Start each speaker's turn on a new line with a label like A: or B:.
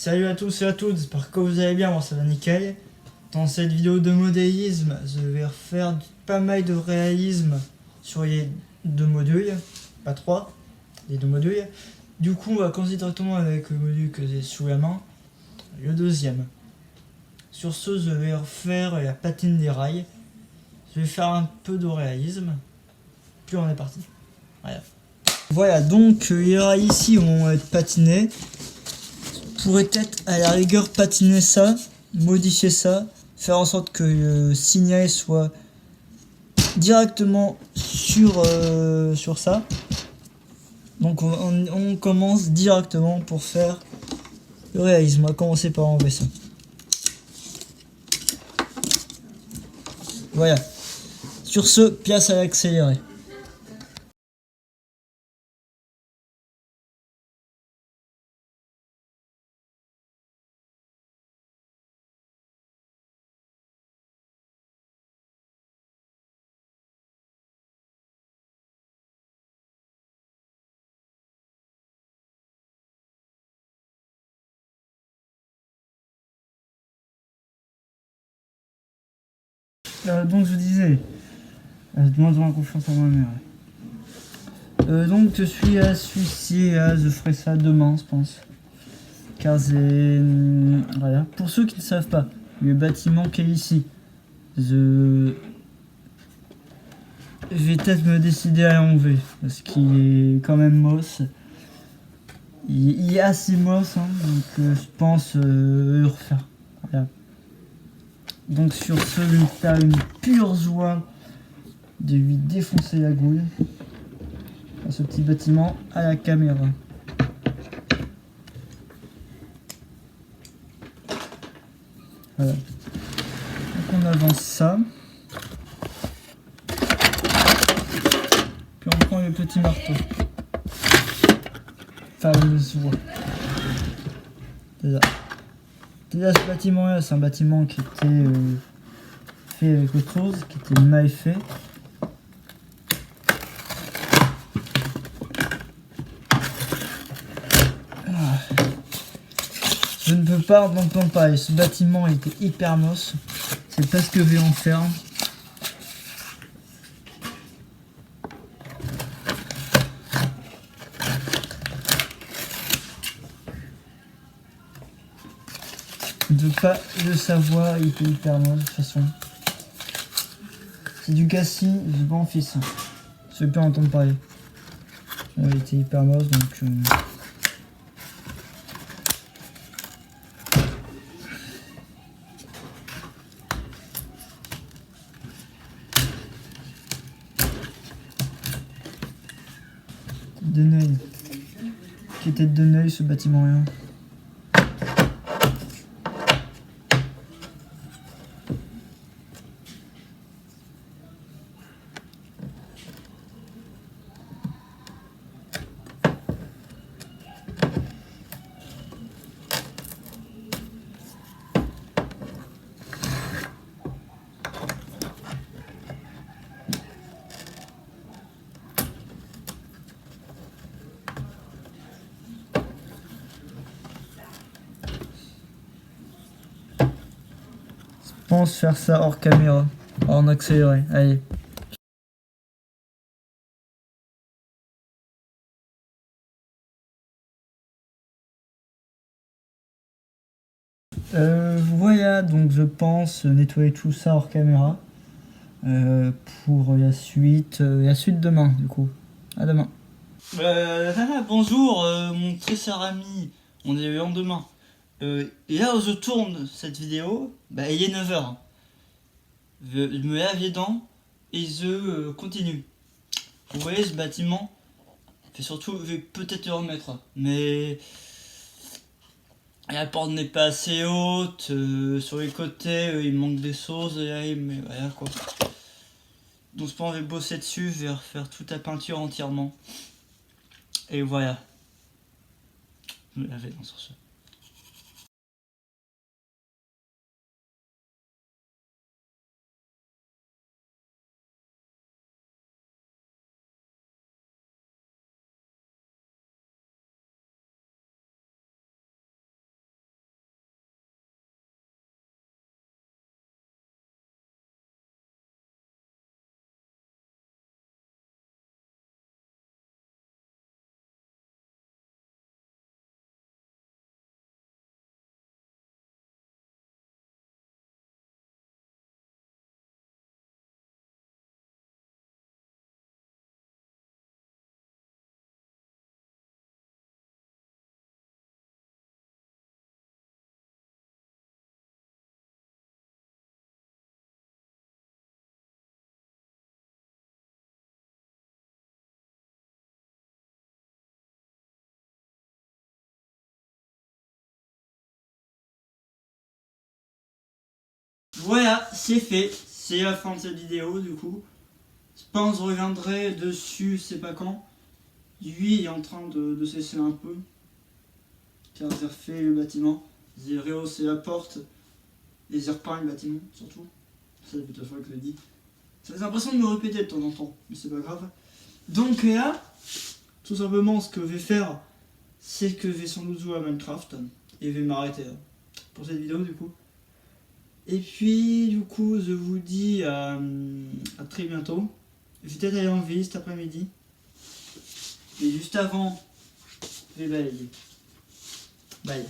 A: Salut à tous et à toutes, j'espère que vous allez bien, moi ça va nickel. Dans cette vidéo de modélisme, je vais refaire pas mal de réalisme sur les deux modules, pas trois, les deux modules. Du coup, on va commencer directement avec le module que j'ai sous la main, le deuxième. Sur ce, je vais refaire la patine des rails. Je vais faire un peu de réalisme, puis on est parti. Voilà, donc les rails ici vont être patinés. Pourrait être à la rigueur patiner ça, modifier ça, faire en sorte que le signal soit directement sur ça. Donc on commence directement pour faire le réalisme. On va commencer par enlever ça. Voilà. Sur ce, place à l'accéléré. Donc je disais, de moins en moins confiance en moi-même. Donc je suis à celui-ci, je ferai ça demain, je pense. Car c'est... Voilà. Pour ceux qui ne savent pas, le bâtiment qui est ici, je vais peut-être me décider à l'enlever, parce qu'il est quand même moche. Il est assez moche, hein, donc je pense le refaire. Voilà. Donc sur ce, je vais me faire une pure joie de lui défoncer la gouille à ce petit bâtiment à la caméra. Voilà. Donc on avance ça. Puis on prend le petit marteau. Fameuse voie. Déjà ce bâtiment là, c'est un bâtiment qui était fait avec autre chose, qui était mal fait. Je ne peux pas en parler, ce bâtiment était hyper moche. C'est pas ce que je vais en faire. Je ne veux pas le savoir, il était hyper moche de toute façon. C'est du gâchis, je m'en fiche. Je veux pas entendre parler. Bon, il était hyper moche donc... De Neuil. Qui était de Neuil ce bâtiment là. Je pense faire ça hors caméra, en accéléré. Allez. Voilà, donc je pense nettoyer tout ça hors caméra pour la suite demain du coup. À demain. Bonjour mon très cher ami, on est le lendemain. Et là où je tourne cette vidéo, il est 9h. Je me lave les dents et je continue. Vous voyez ce bâtiment, et surtout je vais peut-être le remettre, mais la porte n'est pas assez haute, sur les côtés il manque des choses, mais voilà quoi. Donc je pense que je vais bosser dessus, je vais refaire toute la peinture entièrement. Et voilà. Je me laver dans sur ce. Voilà, c'est fait. C'est la fin de cette vidéo du coup. Je pense que je reviendrai dessus, je sais pas quand. Lui il est en train de cesser un peu. Car j'ai refait le bâtiment. J'ai rehaussé la porte. Et j'ai repeint le bâtiment surtout. C'est la toute fois que je le dis. J'ai l'impression de me répéter de temps en temps, mais c'est pas grave. Donc là, tout simplement ce que je vais faire, c'est que je vais sans doute jouer à Minecraft. Et je vais m'arrêter là pour cette vidéo du coup. Et puis du coup je vous dis à très bientôt. Je vais peut-être aller en ville cet après-midi. Et juste avant, je vais balayer. Bye.